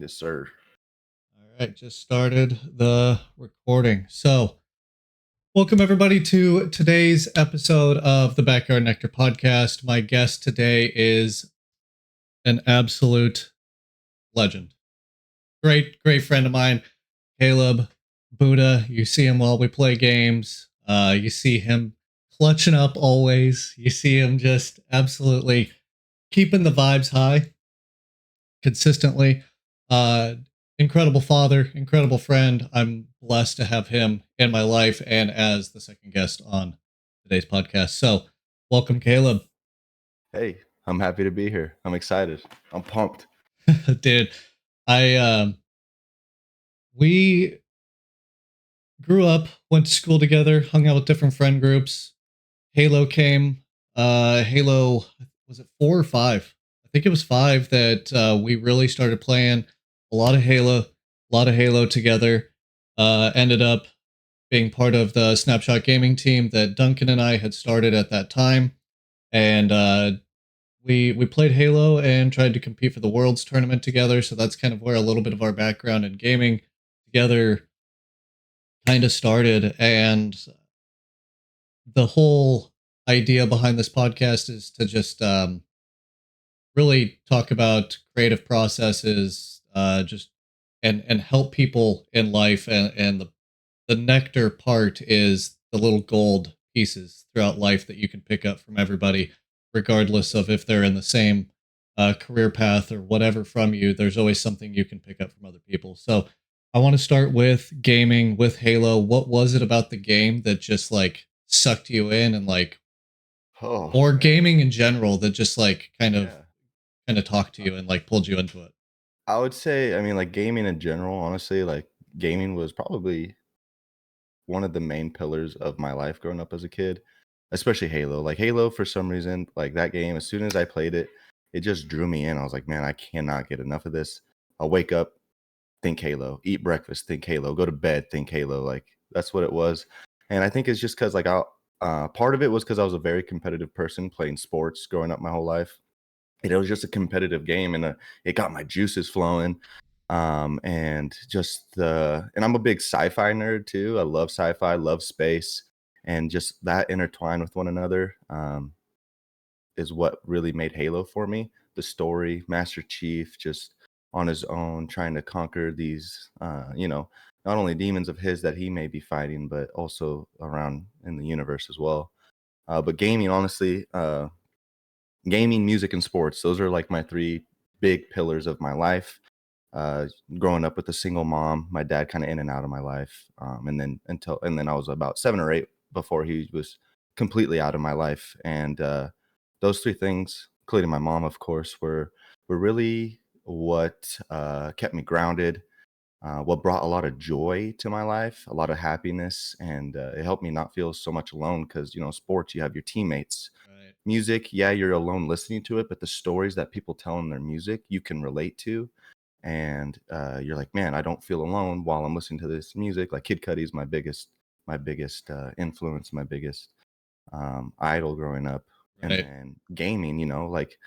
Yes, sir. All right, just started the recording. So, welcome everybody to today's episode of the Backyard Nectar podcast. My guest today is an absolute legend. Great friend of mine, Caleb Buddha. You see him while we play games. You see him clutching up always. You see him just absolutely keeping the vibes high consistently. Uh, Incredible father, incredible friend. I'm blessed to have him in my life and as the second guest on today's podcast. So, welcome, Caleb. Hey, I'm happy to be here. I'm excited. I'm pumped. Dude, I we grew up, went to school together, hung out with different friend groups. Halo came. Halo, was it 4 or 5? I think it was 5 that we really started playing a lot of Halo, together. Ended up being part of the Snapshot Gaming team that Duncan and I had started at that time, and we played Halo and tried to compete for the Worlds tournament together. So that's kind of where a little bit of our background in gaming together kind of started, and the whole idea behind this podcast is to just really talk about creative processes, just and help people in life, and the nectar part is the little gold pieces throughout life that you can pick up from everybody, regardless of if they're in the same career path or whatever from you. There's always something you can pick up from other people. So I want to start with gaming, with Halo. What was it about the game that just like sucked you in, and like, Oh, or man. gaming in general that just like Yeah. kind of talked to Uh, you and like pulled you into it? I would say, I mean, like gaming in general, honestly, like gaming was probably one of the main pillars of my life growing up as a kid, especially Halo. Like Halo, for some reason, like that game, as soon as I played it, it just drew me in. I was like, man, I cannot get enough of this. I'll wake up, think Halo, eat breakfast, think Halo, go to bed, think Halo. Like that's what it was. And I think it's just because like part of it was because I was a very competitive person playing sports growing up my whole life. It was just a competitive game, and it got my juices flowing. And and I'm a big sci-fi nerd too. I love sci-fi, love space, and just that intertwined with one another. Is what really made Halo for me. The story, Master Chief just on his own trying to conquer these, not only demons of his that he may be fighting, but also around in the universe as well. But gaming, honestly, gaming, music, and sports, those are like my three big pillars of my life. Uh, Growing up with a single mom, my dad kind of in and out of my life, and then I was about 7 or 8 before he was completely out of my life. And those three things, including my mom, of course, were really what kept me grounded. What brought a lot of joy to my life, a lot of happiness, and it helped me not feel so much alone. Because sports, you have your teammates. Right. Music, yeah, you're alone listening to it, but the stories that people tell in their music, you can relate to, and you're like, man, I don't feel alone while I'm listening to this music. Like Kid Cudi is my biggest influence, my biggest idol growing up. And Right. then gaming, like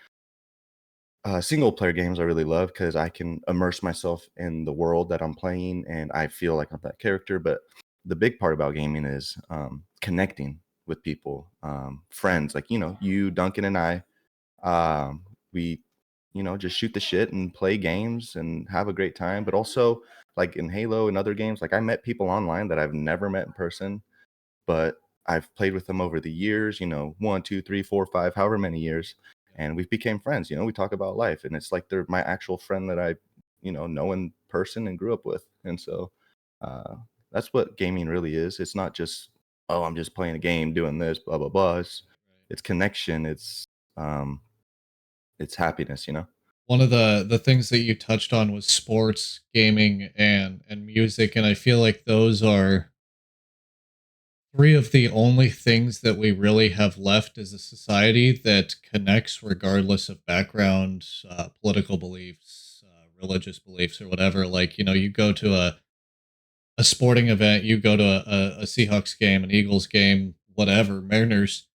single player games I really love because I can immerse myself in the world that I'm playing and I feel like I'm that character. But the big part about gaming is connecting with people, friends like, you, Duncan, and I. We, just shoot the shit and play games and have a great time. But also, like in Halo and other games, like I met people online that I've never met in person, but I've played with them over the years, 1, 2, 3, 4, 5, however many years. And we've became friends, we talk about life, and it's like they're my actual friend that I, know in person and grew up with. And so uh, that's what gaming really is. It's not just, oh, I'm just playing a game, doing this, blah, blah, blah. It's connection. Um, it's happiness. One of the things that you touched on was sports, gaming, and music, and I feel like those are three of the only things that we really have left as a society that connects regardless of background, political beliefs, religious beliefs, or whatever. Like, you go to a sporting event, you go to a Seahawks game, an Eagles game, whatever, Mariners,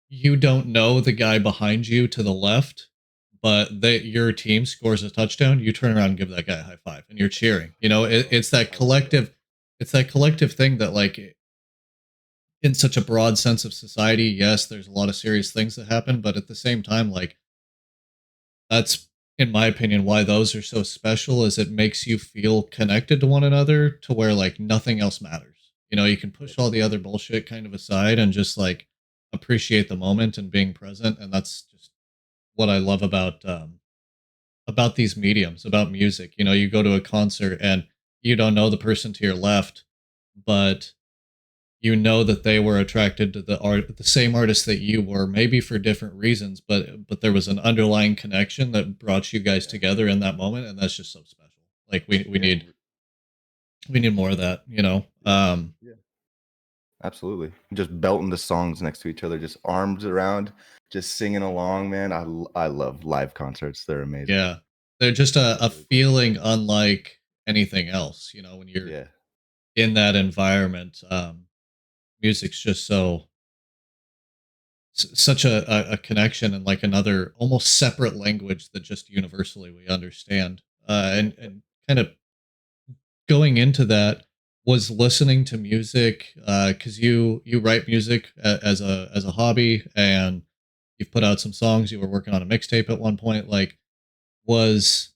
you don't know the guy behind you to the left, but your team scores a touchdown, you turn around and give that guy a high five and you're cheering. Oh, I love it. It's that collective thing that like in such a broad sense of society, yes, there's a lot of serious things that happen, but at the same time, like that's in my opinion why those are so special is it makes you feel connected to one another to where like nothing else matters. You can Yep. push all the other bullshit kind of aside and just like appreciate the moment and being present, and that's just what I love about these mediums, about music. You go to a concert and you don't know the person to your left, but you know that they were attracted to the same artist that you were, maybe for different reasons, but there was an underlying connection that brought you guys Yeah. together in that moment, and that's just so special. Like Yeah. we need more of that. Yeah. Yeah. Absolutely. Just belting the songs next to each other, just arms around, just singing along, man. I love live concerts. They're amazing. Yeah, they're just They're a really cool. feeling unlike anything else. When you're Yeah. in that environment, music's just such a connection and like another almost separate language that just universally we understand. And kind of going into that was listening to music because you write music as a hobby, and you've put out some songs. You were working on a mixtape at one point. Like was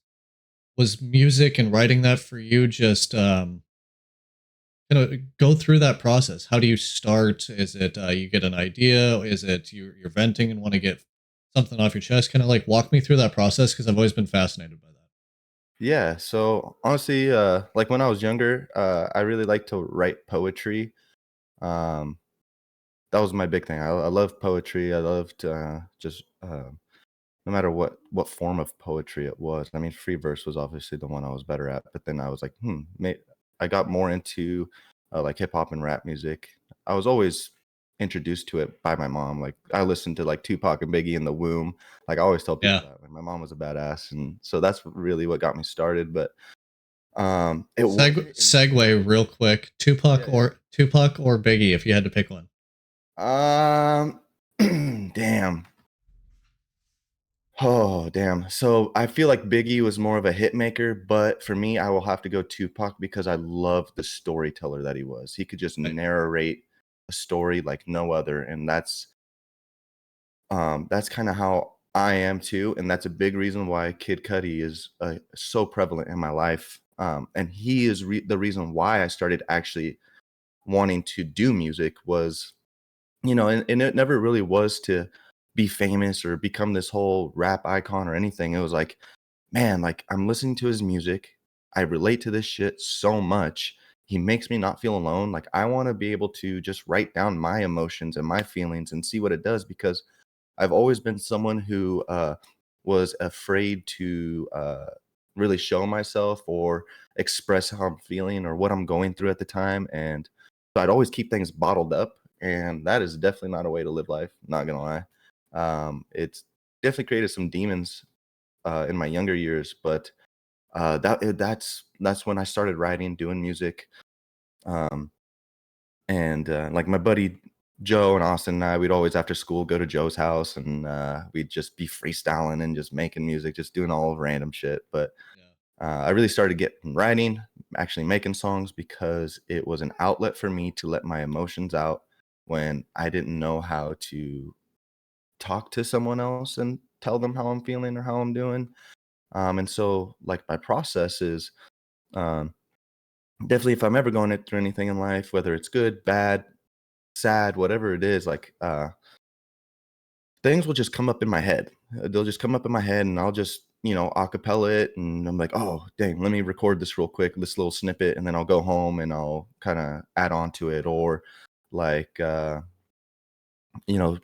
was music and writing that for you just go through that process? How do you start? Is it you get an idea? Is it you're venting and want to get something off your chest? Kind of like walk me through that process because I've always been fascinated by that. Yeah. So honestly, like when I was younger, I really liked to write poetry. Um, that was my big thing. I love poetry. I loved just no matter what form of poetry it was. I mean, free verse was obviously the one I was better at, but then I was like, I got more into like hip hop and rap music. I was always introduced to it by my mom. Like I listened to like Tupac and Biggie in the womb. Like I always tell people Yeah. that. Like my mom was a badass, and so that's really what got me started. But it wasn't Segue real quick. yeah, yeah. Tupac or Biggie, if you had to pick one. Damn. Oh, damn. So I feel like Biggie was more of a hit maker, but for me, I will have to go Tupac because I love the storyteller that he was. He could just Right. narrate a story like no other, and that's kind of how I am too, and that's a big reason why Kid Cudi is so prevalent in my life. And he is the reason why I started actually wanting to do music was and it never really was to be famous or become this whole rap icon or anything. It was like, man, like I'm listening to his music. I relate to this shit so much. He makes me not feel alone. Like I want to be able to just write down my emotions and my feelings and see what it does because I've always been someone who was afraid to really show myself or express how I'm feeling or what I'm going through at the time. And so I'd always keep things bottled up. And that is definitely not a way to live life. Not gonna lie. It's definitely created some demons in my younger years, but that's when I started writing, doing music. Um, and like my buddy Joe and Austin and I, we'd always after school go to Joe's house and we'd just be freestyling and just making music, just doing all random shit. But Yeah. I really started getting writing, actually making songs because it was an outlet for me to let my emotions out when I didn't know how to talk to someone else and tell them how I'm feeling or how I'm doing. And so, like, my process is um, definitely if I'm ever going through anything in life, whether it's good, bad, sad, whatever it is, like things will just come up in my head. They'll just come up in my head, and I'll just acapella it, and I'm like, oh dang, let me record this real quick, this little snippet, and then I'll go home and I'll kind of add on to it, or like you know,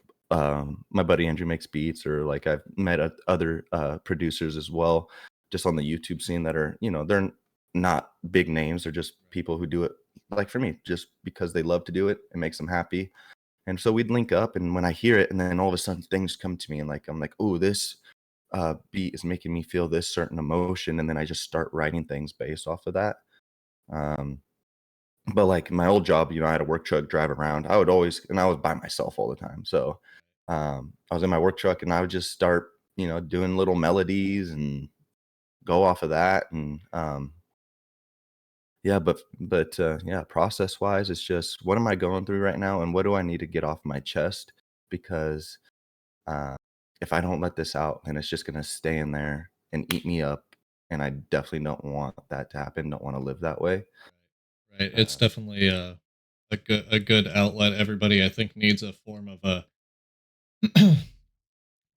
my buddy Andrew makes beats, or like I've met other producers as well, just on the YouTube scene that are, they're not big names. They're just people who do it like for me, just because they love to do it. It makes them happy. And so we'd link up, and when I hear it, and then all of a sudden things come to me, and like I'm like, oh, this beat is making me feel this certain emotion, and then I just start writing things based off of that. Um, but, like, my old job, I had a work truck, drive around. I would always and I was by myself all the time, so, I was in my work truck, and I would just start doing little melodies and go off of that. And yeah, yeah, process wise, it's just what am I going through right now, and what do I need to get off my chest? Because uh, if I don't let this out, then it's just gonna stay in there and eat me up, and I definitely don't want that to happen. Don't want to live that way. Right. Right. It's Uh, definitely a good outlet. Everybody, I think, needs a form of a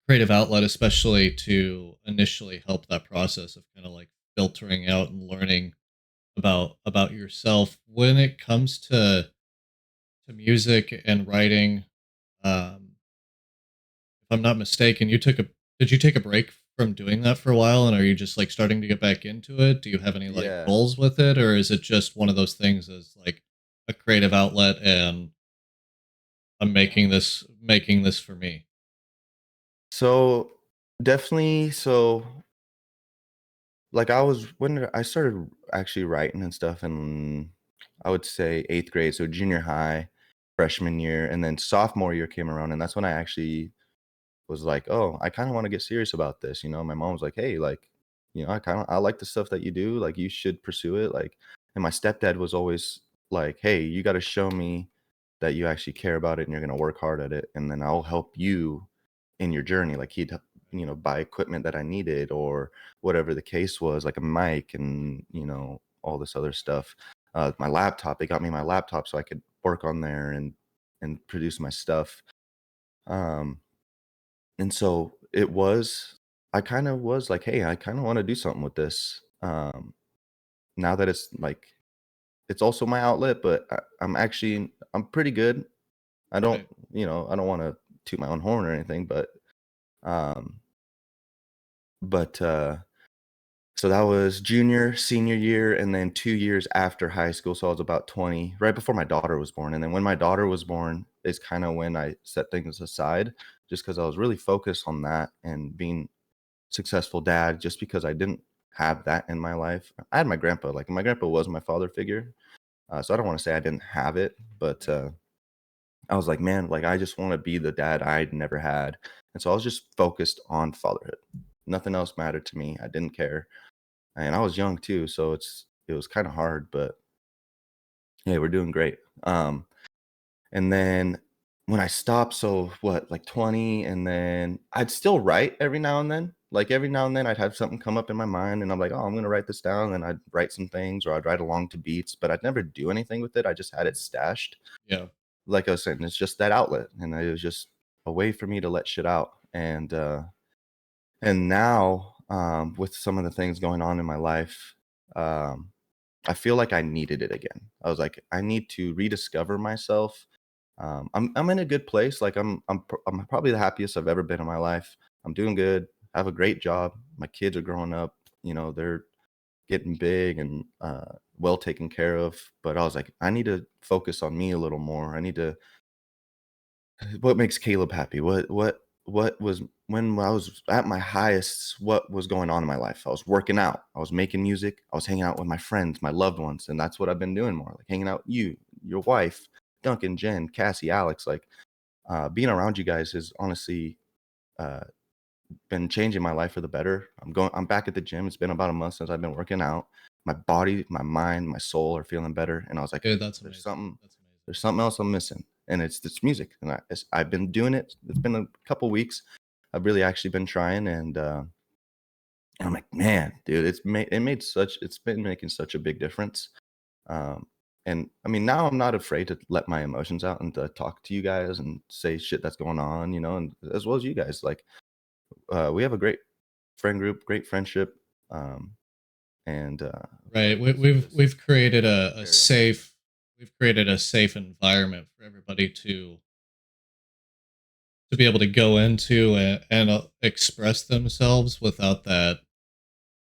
creative outlet, especially to initially help that process of kind of like filtering out and learning about yourself. When it comes to music and writing, if I'm not mistaken, did you take a break from doing that for a while, and are you just like starting to get back into it? Do you have any like yeah. goals with it, or is it just one of those things as like a creative outlet and I'm making this for me? So definitely. So like I was when I started actually writing and stuff, in I would say eighth grade, so junior high, freshman year, and then sophomore year came around, and that's when I actually was like, "Oh, I kinda wanna get serious about this," My mom was like, "Hey, like, I like the stuff that you do, like, you should pursue it," like, and my stepdad was always like, "Hey, you gotta show me that you actually care about it and you're gonna work hard at it, and then I'll help you in your journey." Like, buy equipment that I needed or whatever the case was, like a mic and, all this other stuff. My laptop, they got me my laptop so I could work on there and produce my stuff. Um and so I kind of was like, hey, I kind of want to do something with this. Now that it's like, it's also my outlet, but I'm pretty good. I don't, Right. I don't want to toot my own horn or anything, um, but, so that was junior, senior year, and then 2 years after high school. So I was about 20, right before my daughter was born. And then when my daughter was born is kind of when I set things aside, just because I was really focused on that and being successful dad, just because I didn't have that in my life. I had my grandpa, like my grandpa was my father figure. So I don't want to say I didn't have it, but Right. I was like, man, like I just want to be the dad I'd never had. And so I was just focused on fatherhood. Nothing else mattered to me. I didn't care. And I was young too, so it was kind of hard, but yeah, we're doing great. And then when I stopped, so what, like 20, and then I'd still write every now and then. Like every now and then I'd have something come up in my mind and I'm like, oh, I'm gonna write this down. And I'd write some things or I'd write along to beats, but I'd never do anything with it. I just had it stashed. Yeah. Like I was saying, it's just that outlet. And it was just a way for me to let shit out. And now, with some of the things going on in my life, um, I feel like I needed it again. I was like, I need to rediscover myself. I'm in a good place. Like I'm probably the happiest I've ever been in my life. I'm doing good. I have a great job. My kids are growing up. They're getting big and well taken care of. But I was like, I need to focus on me a little more. I need to what makes Caleb happy? What was when I was at my highest, what was going on in my life? I was working out, I was making music, I was hanging out with my friends, my loved ones, and that's what I've been doing more, like hanging out with you, your wife, Duncan, Jen, Cassie, Alex, like, being around you guys has honestly, uh, been changing my life for the better. I'm back at the gym, it's been about a month since I've been working out. My body, my mind, my soul are feeling better, and I was like, Okay, that's "There's amazing. something That's amazing. there's something else I'm missing, and it's this music." And I've been doing it. It's been a couple weeks. I've really actually been trying, and I'm like, "Man, dude, it's been making such a big difference." Um, and I mean, now I'm not afraid to let my emotions out and to talk to you guys and say shit that's going on, and as well as you guys. Like, we have a great friend group, great friendship, um, and Right. like I said, just We've created a carry on. safe we've created a safe environment for everybody to be able to go into and express themselves without that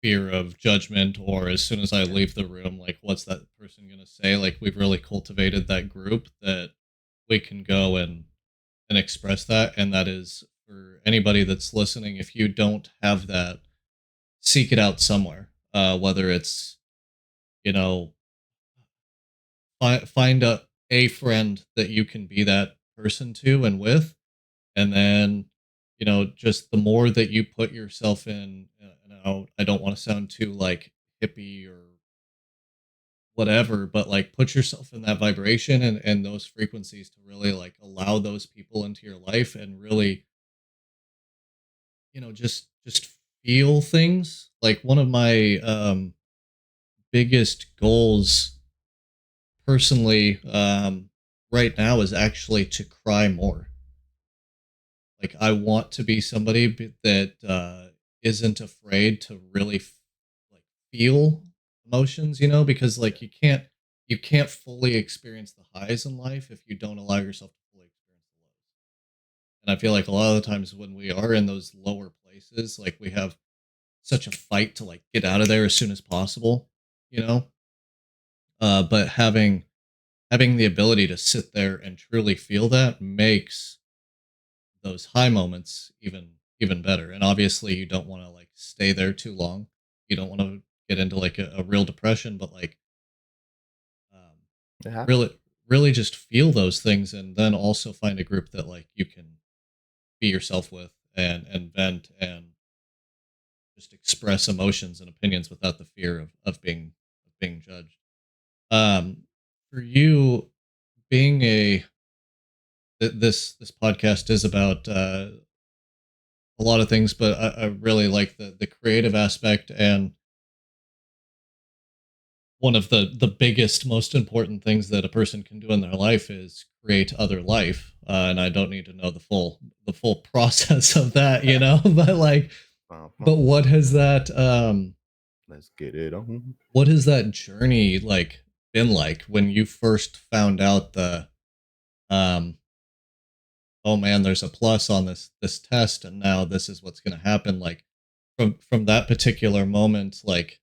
fear of judgment, or as soon as I Yeah, leave the room, like what's that person going to say? Like we've really cultivated that group that we can go and express that, and that is for anybody that's listening. If you don't have that, seek it out somewhere. Whether it's, you know, find a friend that you can be that person to and with, and then, just the more that you put yourself in, I don't want to sound too like hippie or whatever, but like put yourself in that vibration and those frequencies to really like allow those people into your life and really, just feel things. Like one of my biggest goals personally right now is actually to cry more. Like I want to be somebody that isn't afraid to really like feel emotions, because like you can't fully experience the highs in life if you don't allow yourself to fully experience the lows. And I feel like a lot of the times when we are in those lower places, like we have such a fight to like get out of there as soon as possible, you know. But having the ability to sit there and truly feel that makes those high moments even better. And obviously you don't want to like stay there too long. You don't want to get into like a real depression, but like um It happens. really just feel those things and then also find a group that like you can be yourself with and vent and just express emotions and opinions without the fear of being judged. Um for you being this podcast is about a lot of things, but I really like the creative aspect. And one of the biggest, most important things that a person can do in their life is create other life. And I don't need to know the full process of that, but like, Bum, but bum. Let's get it on. what has that journey like been like when you first found out the um oh man, there's a plus on this test, and now this is what's going to happen. Like from that particular moment, like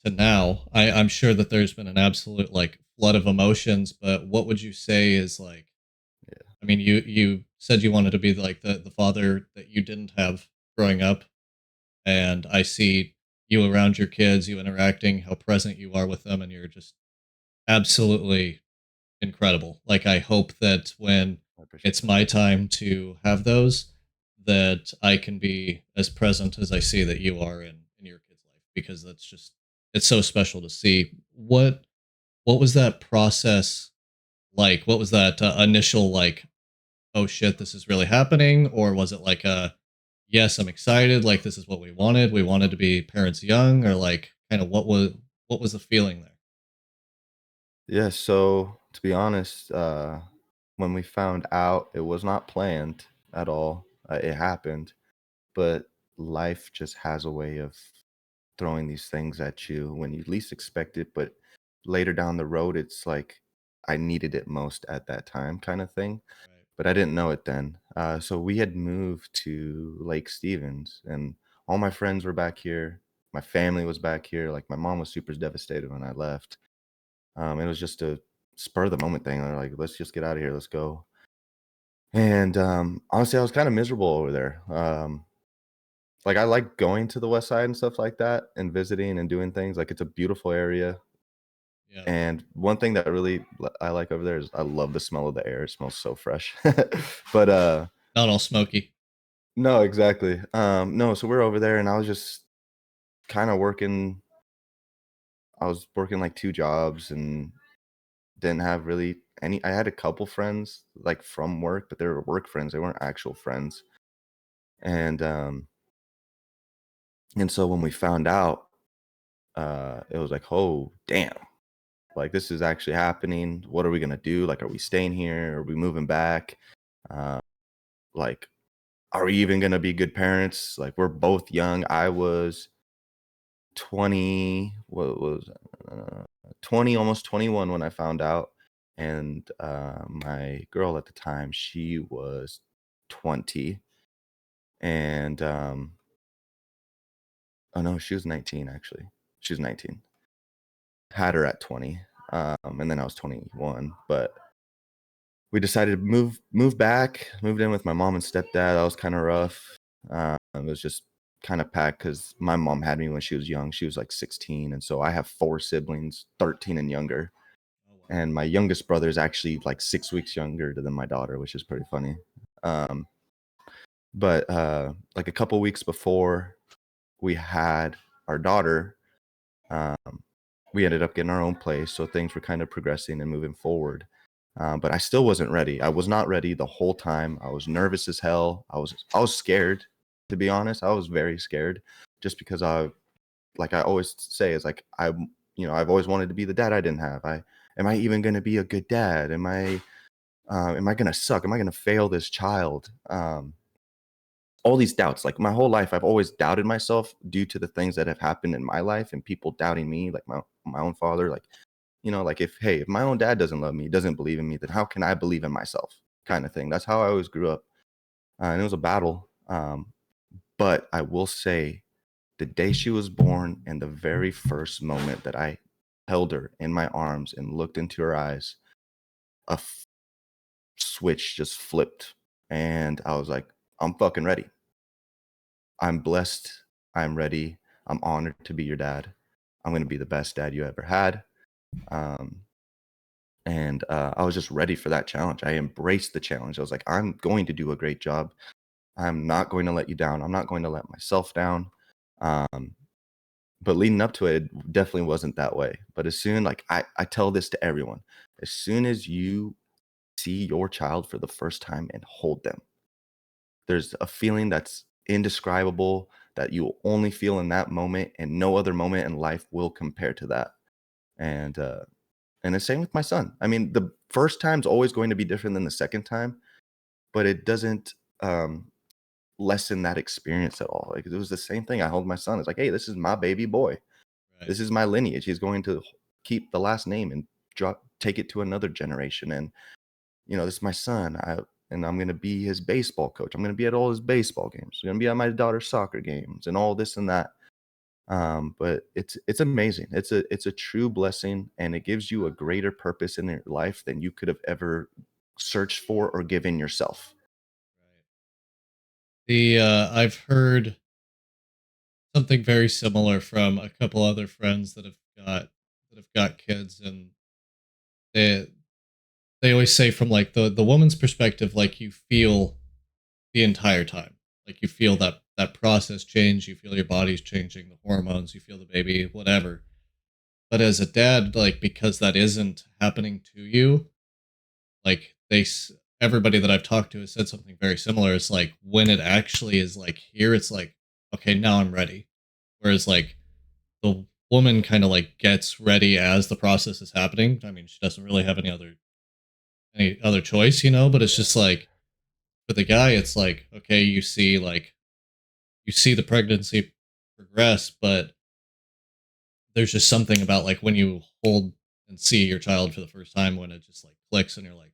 to now, I'm sure that there's been an absolute like flood of emotions. But what would you say is like? Yeah. I mean, you said you wanted to be like the father that you didn't have growing up, and I see you around your kids, you interacting, how present you are with them, and you're just absolutely incredible. Like I hope that when I appreciate it's that. my time to have those, that I can be as present as I see that you are in your kid's life, because that's just it's so special to see. What was that process like? What was that initial like, oh shit, this is really happening? Or was it like a yes, I'm excited, like this is what we wanted to be parents young, or like kind of what was the feeling there? Yeah, so to be honest, when we found out, it was not planned at all. It happened, but life just has a way of throwing these things at you when you least expect it, but later down the road, it's like I needed it most at that time kind of thing, Right. but I didn't know it then. So we had moved to Lake Stevens, and all my friends were back here. My family was back here. Like my mom was super devastated when I left. It was just a spur of the moment thing. They're like, let's just get out of here. Let's go. And honestly, I was kind of miserable over there. Like I like going to the west side and stuff like that and visiting and doing things. Like it's a beautiful area. Yeah. And one thing that I like over there is I love the smell of the air. It smells so fresh. But Not all smoky. no, exactly. No, so we're over there and I was just kind of working. I was working like two jobs and didn't have really any. I had a couple friends like from work, but they were work friends. They weren't actual friends. And and so when we found out, it was like, oh damn, like this is actually happening. What are we gonna do? Like, are we staying here? Are we moving back? Uh, like, are we even gonna be good parents? Like, we're both young. I was 20. What was 20, almost 21 when I found out, and my girl at the time, she was 20, and oh no, she was 19 actually. She was 19. Had her at 20, and then I was 21, but we decided to move back, moved in with my mom and stepdad. That was kinda rough. It was just kinda packed because my mom had me when she was young. She was, like, 16, and so I have 4 siblings, 13 and younger, Oh wow. and my youngest brother is actually, like, 6 weeks younger than my daughter, which is pretty funny. Um, But like a couple weeks before we had our daughter, um, we ended up getting our own place, so things were kind of progressing and moving forward. But I still wasn't ready. I was not ready the whole time. I was nervous as hell. I was scared, to be honest. I was very scared, just because like I always say, is like I've always wanted to be the dad I didn't have. I Am I even going to be a good dad? Am I going to suck? Am I going to fail this child? All these doubts. Like my whole life, I've always doubted myself due to the things that have happened in my life and people doubting me, like my own father. Like, like if my own dad doesn't love me, doesn't believe in me, then how can I believe in myself? Kind of thing. That's how I always grew up, and it was a battle. But I will say, the day she was born, and the very first moment that I held her in my arms and looked into her eyes, a switch just flipped, and I was like, I'm fucking ready. I'm blessed. I'm ready. I'm honored to be your dad. I'm going to be the best dad you ever had. Um, and I was just ready for that challenge. I embraced the challenge. I was like, I'm going to do a great job. I'm not going to let you down. I'm not going to let myself down. Um, but leading up to it, it definitely wasn't that way. But as soon, like I tell this to everyone, as soon as you see your child for the first time and hold them, there's a feeling that's indescribable that you will only feel in that moment, and no other moment in life will compare to that. And the same with my son. I mean, the first time's always going to be different than the second time, but it doesn't lessen that experience at all. Like it was the same thing. I hold my son. It's like, hey, this is my baby boy. Right. This is my lineage. He's going to keep the last name and take it to another generation. And this is my son. And I'm gonna be his baseball coach. I'm gonna be at all his baseball games. I'm gonna be at my daughter's soccer games and all this and that. But it's amazing. It's a true blessing, and it gives you a greater purpose in your life than you could have ever searched for or given yourself. Right. I've heard something very similar from a couple other friends that have got kids, and they they always say from like the woman's perspective, like you feel the entire time, like you feel that process change, you feel your body's changing, the hormones, you feel the baby, whatever. But as a dad, like because that isn't happening to you, like everybody that I've talked to has said something very similar. It's like when it actually is like here, it's like okay, now I'm ready. Whereas like the woman kind of like gets ready as the process is happening. I mean, she doesn't really have any other choice, but it's Yeah. just like for the guy, it's like, okay, you see the pregnancy progress, but there's just something about like when you hold and see your child for the first time when it just like clicks and you're like,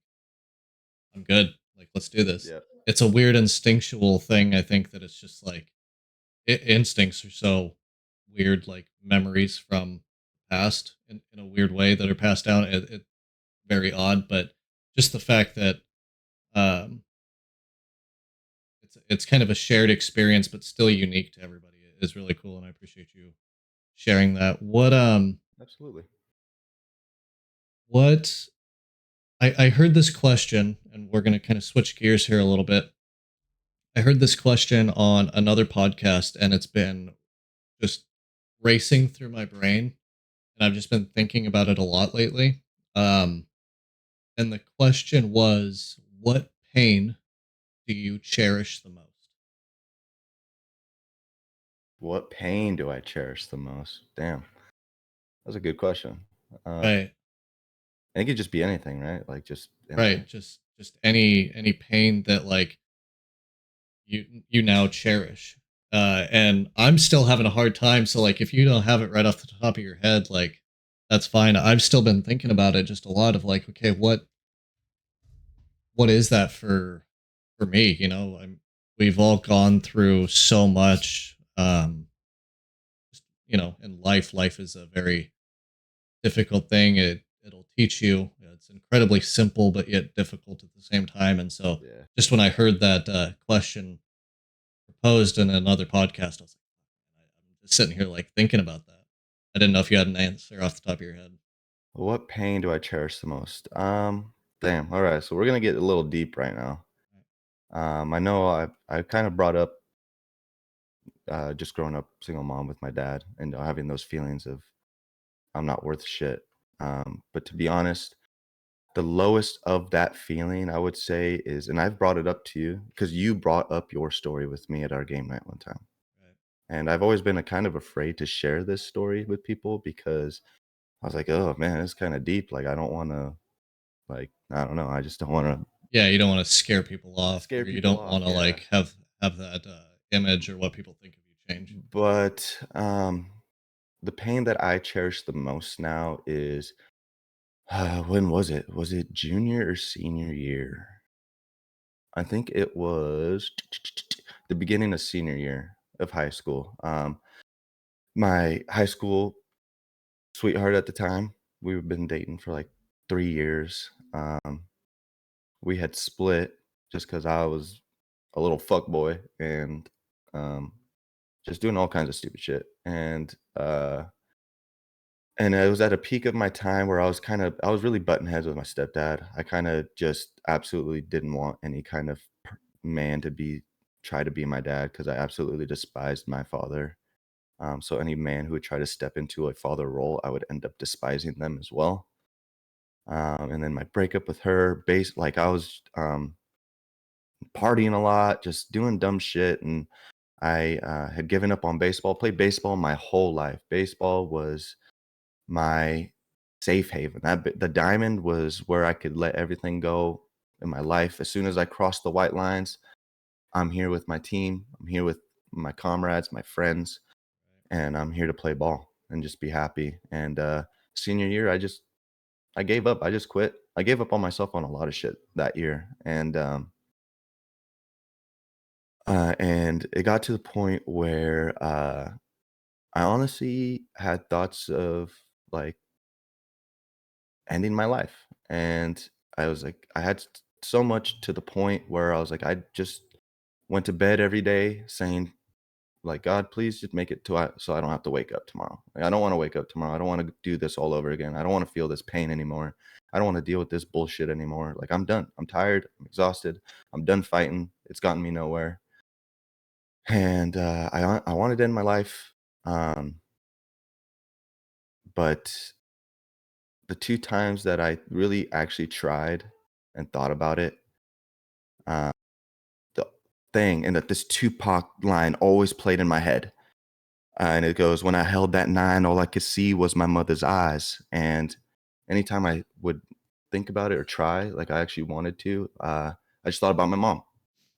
I'm good. Like, let's do this. Yeah. It's a weird instinctual thing. I think that it's just like instincts are so weird, like memories from the past in a weird way that are passed down. It very odd, but just the fact that um, it's kind of a shared experience, but still unique to everybody is really cool, and I appreciate you sharing that. Absolutely. What I heard this question, and we're going to kind of switch gears here a little bit. I heard this question on another podcast, and it's been just racing through my brain, and I've just been thinking about it a lot lately. Um, and the question was, what pain do you cherish the most? What pain do I cherish the most? Damn, that's a good question. Uh, Right, and it could just be anything, right? Like just right. anything. Just any pain that like you now cherish. And I'm still having a hard time. So like, if you don't have it right off the top of your head, like that's fine. I've still been thinking about it just a lot of like, okay, what is that for me? We've all gone through so much. In life, life is a very difficult thing. It'll teach you. It's incredibly simple, but yet difficult at the same time. And so, Yeah. just when I heard that question proposed in another podcast, I was like, I'm just sitting here like thinking about that. I didn't know if you had an answer off the top of your head. What pain do I cherish the most? Damn. All right. So we're gonna get a little deep right now. I know I kind of brought up just growing up single mom with my dad and having those feelings of I'm not worth shit. But to be honest, the lowest of that feeling I would say is, and I've brought it up to you because you brought up your story with me at our game night one time. Right. And I've always been a kind of afraid to share this story with people because I was like, oh man, it's kind of deep. Like, I don't want to, like, I don't know. I just don't want to Yeah, you don't want to scare people off, or scare you people don't off. want to Yeah. like have that image or what people think of you change. But the pain that I cherish the most now is when was it? Was it junior or senior year? I think it was the beginning of senior year of high school. My high school sweetheart at the time, we've been dating for like 3 years. We had split just because I was a little fuck boy and um, just doing all kinds of stupid shit. And it was at a peak of my time where I was really button heads with my stepdad. I kinda just absolutely didn't want any kind of man to be try to be my dad because I absolutely despised my father. So any man who would try to step into a father role, I would end up despising them as well. And then my breakup with her, I was, partying a lot, just doing dumb shit, and I, had given up on baseball, played baseball my whole life. Baseball was my safe haven. The diamond was where I could let everything go in my life. As soon as I crossed the white lines, I'm here with my team. I'm here with my comrades, my friends, and I'm here to play ball and just be happy. And senior year, I gave up. I just quit. I gave up on myself on a lot of shit that year, and it got to the point where I honestly had thoughts of like ending my life. And I was like, I had so much to the point where I was like, I just went to bed every day saying, like, God, please just make it so I don't have to wake up tomorrow. Like, I don't want to wake up tomorrow. I don't want to do this all over again. I don't want to feel this pain anymore. I don't want to deal with this bullshit anymore. Like, I'm done. I'm tired. I'm exhausted. I'm done fighting. It's gotten me nowhere. And I wanted to end my life. Um, but the two times that I really actually tried and thought about it, uh, the thing and that this Tupac line always played in my head. And it goes, "When I held that 9, all I could see was my mother's eyes." And anytime I would think about it or try, like I actually wanted to, I just thought about my mom.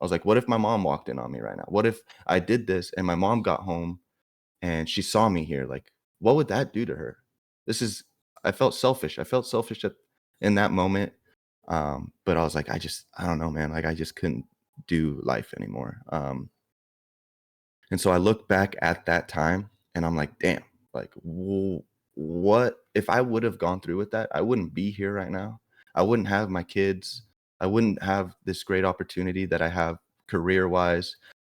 I was like, "What if my mom walked in on me right now? What if I did this and my mom got home and she saw me here? Like, what would that do to her?" This is I felt selfish. I felt selfish in that moment. But I was like, I don't know, man. Like, I just couldn't do life anymore. And so I look back at that time and I'm like, damn, like, what if I would have gone through with that? I wouldn't be here right now. I wouldn't have my kids. I wouldn't have this great opportunity that I have career wise.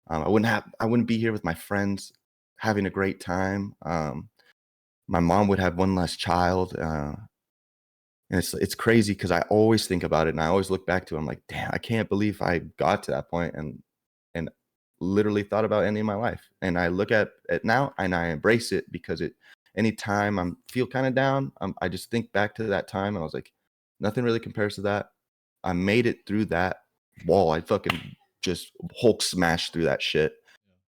I wouldn't be here with my friends having a great time. My mom would have one less child. And it's crazy because I always think about it and I always look back to it. I'm like, damn, I can't believe I got to that point and literally thought about ending my life. And I look at it now and I embrace it because anytime I'm feel kind of down, I just think back to that time and I was like, nothing really compares to that. I made it through that wall. I fucking just Hulk smashed through that shit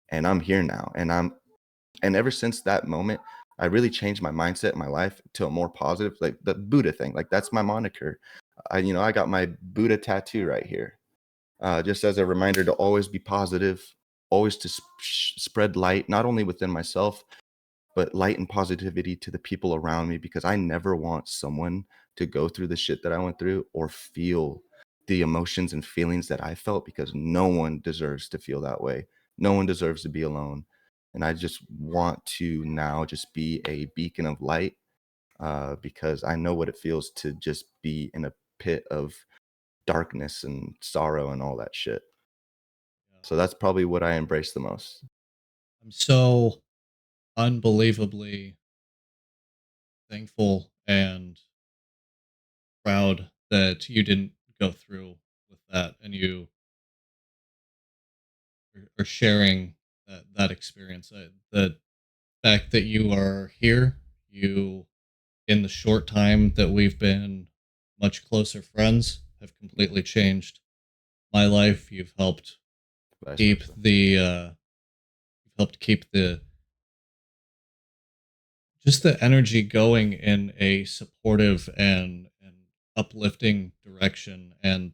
and I'm here now. And ever since that moment, I really changed my mindset in my life to a more positive, like the Buddha thing. Like that's my moniker. I got my Buddha tattoo right here, just as a reminder to always be positive, always to spread light, not only within myself, but light and positivity to the people around me. Because I never want someone to go through the shit that I went through or feel the emotions and feelings that I felt because no one deserves to feel that way. No one deserves to be alone. And I just want to now just be a beacon of light because I know what it feels to just be in a pit of darkness and sorrow and all that shit. Yeah. So that's probably what I embrace the most. I'm so unbelievably thankful and proud that you didn't go through with that and you or sharing that experience. The fact that you are here, you in the short time that we've been much closer friends, have completely changed my life. Vice Keep versa. the uh, you've helped keep the just the energy going in a supportive and uplifting direction, and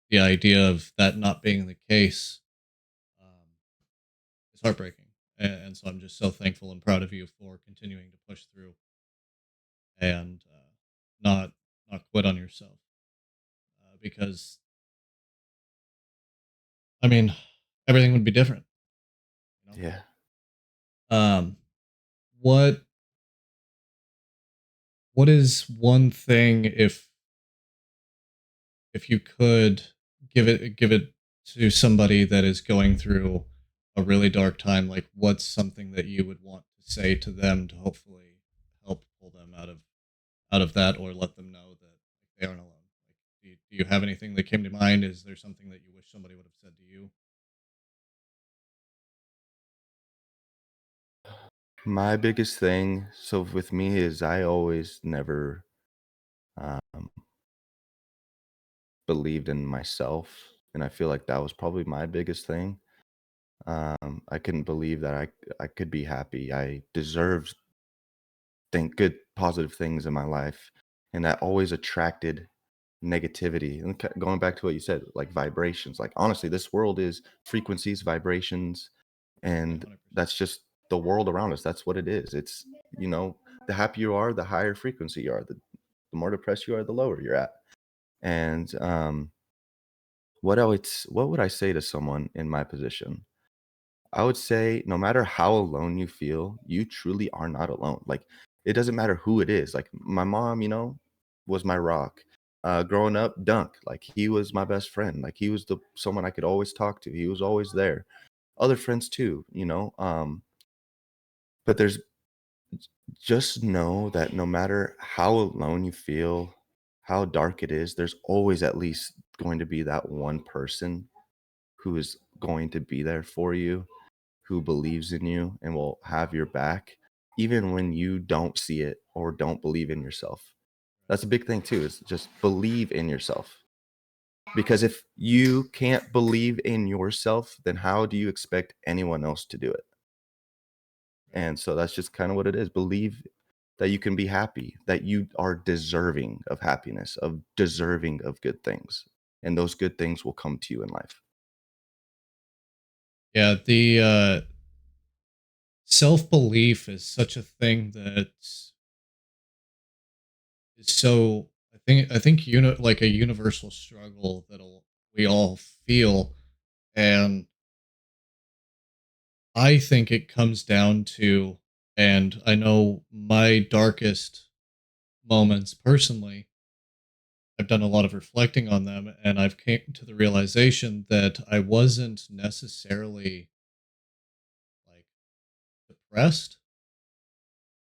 the idea of that not being the case um, is heartbreaking. And so I'm just so thankful and proud of you for continuing to push through and not not quit on yourself, because I mean everything would be different, you know. Yeah. What what is one thing, if you could give it to somebody that is going through a really dark time, like what's something that you would want to say to them to hopefully help pull them out of that, or let them know that they aren't alone? Like, do you have anything that came to mind? Is there something that you wish somebody would have said to you? My biggest thing, so with me, is I always never um, believed in myself, and I feel like that was probably my biggest thing. I couldn't believe that I could be happy. I deserved think good, positive things in my life, and that always attracted negativity. And going back to what you said, like vibrations. Like honestly, this world is frequencies, vibrations, Yeah, and 100%. that's just the world around us. That's what it is. It's you know, the happier you are, the higher frequency you are. The more depressed you are, the lower you're at. And what would I say to someone in my position? I would say no matter how alone you feel, you truly are not alone. Like it doesn't matter who it is. Like my mom, was my rock. Growing up, Dunk, like he was my best friend. Like he was the someone I could always talk to. He was always there. Other friends too, but there's just know that no matter how alone you feel, how dark it is, there's always at least going to be that one person who is going to be there for you, who believes in you and will have your back, even when you don't see it or don't believe in yourself. That's a big thing too, is just believe in yourself. Because if you can't believe in yourself, then how do you expect anyone else to do it? Right. And so that's just kind of what it is. Believe that you can be happy, that you are deserving of happiness, of deserving of good things. And those good things will come to you in life. Yeah, the self belief is such a thing that is so, I think like a universal struggle that we all feel. And I think it comes down to, and I know my darkest moments personally, I've done a lot of reflecting on them, and I've came to the realization that I wasn't necessarily like depressed.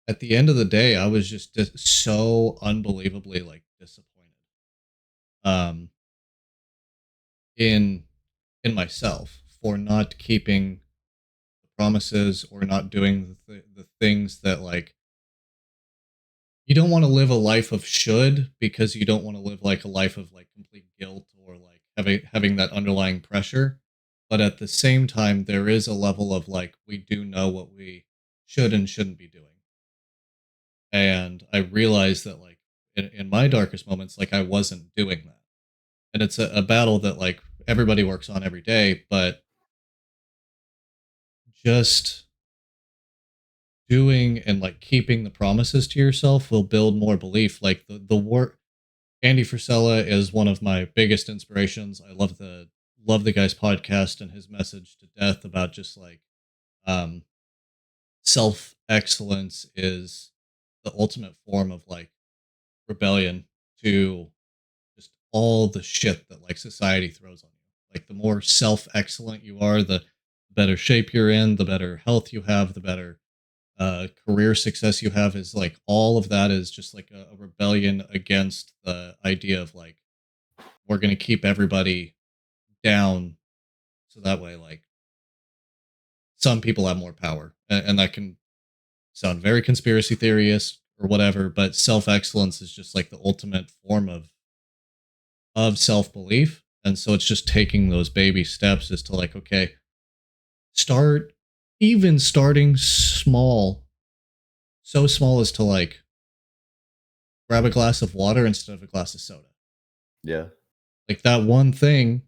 At the end of the day, I was just so unbelievably like disappointed um in myself for not keeping the promises, or not doing the things that, like, you don't want to live a life of should, because you don't want to live like a life of like complete guilt, or like having that underlying pressure. But at the same time, there is a level of like, we do know what we should and shouldn't be doing. And I realized that, like, in my darkest moments, like, I wasn't doing that. And it's a battle that like everybody works on every day, but just doing and like keeping the promises to yourself will build more belief. Like the work, Andy Frisella is one of my biggest inspirations. I love the guy's podcast and his message to death about just like um self excellence is the ultimate form of like rebellion to just all the shit that like society throws on you. Like the more self excellent you are, the better shape you're in, the better health you have, the better career success you have. Is like all of that is just like a rebellion against the idea of like, we're going to keep everybody down, so that way like some people have more power, and that can sound very conspiracy theorist or whatever, but self excellence is just like the ultimate form of self belief. And so it's just taking those baby steps as to like, okay, start even starting small, so small as to like grab a glass of water instead of a glass of soda. Yeah. Like that one thing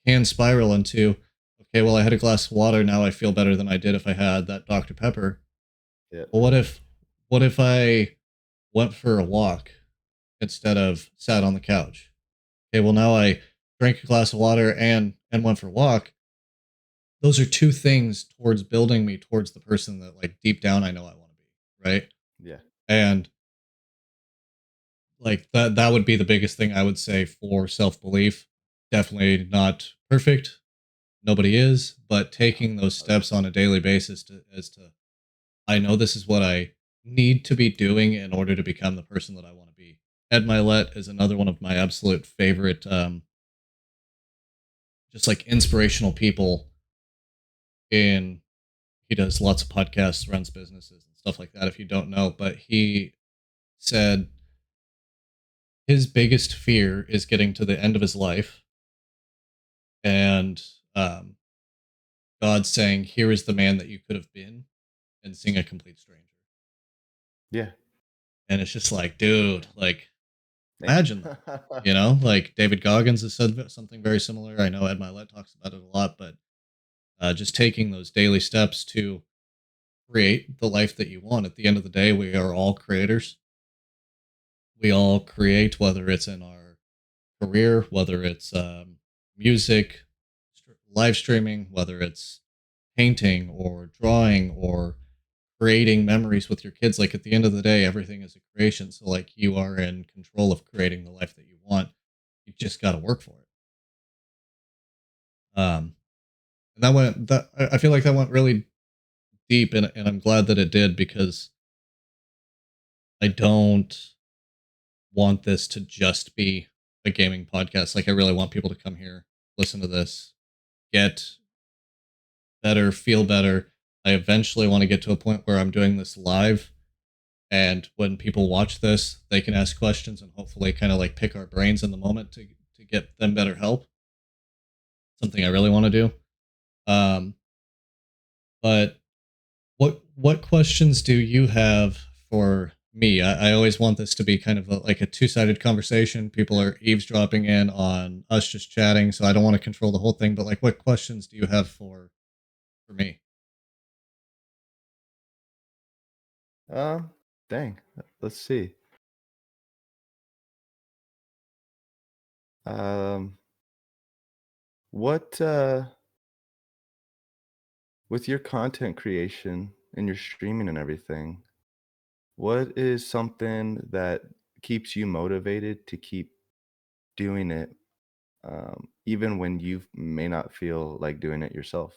can spiral into, okay, well, I had a glass of water. Now I feel better than I did if I had that Dr. Pepper. Yeah. Well, what if I went for a walk instead of sat on the couch? Okay, well, now I drank a glass of water and went for a walk. Those are two things towards building me towards the person that like deep down I know I want to be, right? Yeah. And like that would be the biggest thing I would say for self-belief. Definitely not perfect. Nobody is, but taking those steps on a daily basis to as to I know this is what I need to be doing in order to become the person that I want to be. Ed Milet is another one of my absolute favorite just like inspirational people in he does lots of podcasts, runs businesses and stuff like that if you don't know, but he said his biggest fear is getting to the end of his life and um, God saying, "Here is the man that you could have been," and seeing a complete stranger. Yeah. And it's just like, dude, like Dang. imagine that. Like David Goggins has said something very similar. I know Ed Milet talks about it a lot, but just taking those daily steps to create the life that you want. At the end of the day, we are all creators. We all create, whether it's in our career, whether it's music, live streaming, whether it's painting or drawing or creating memories with your kids. Like at the end of the day, everything is a creation. So like you are in control of creating the life that you want. You just got to work for it. And that went that I feel like that went really deep, and I'm glad that it did because I don't want this to just be a gaming podcast. Like I really want people to come here, listen to this, get better, feel better. I eventually want to get to a point where I'm doing this live, and when people watch this, they can ask questions and hopefully kind of like pick our brains in the moment to get them better help. Something I really want to do. Um, but what questions do you have for me? I always want this to be kind of like a two-sided conversation. People are eavesdropping in on us just chatting, so I don't want to control the whole thing. But like, what questions do you have for me? Um, Dang. Let's see. Um, what with your content creation and your streaming and everything, what is something that keeps you motivated to keep doing it, even when you may not feel like doing it yourself?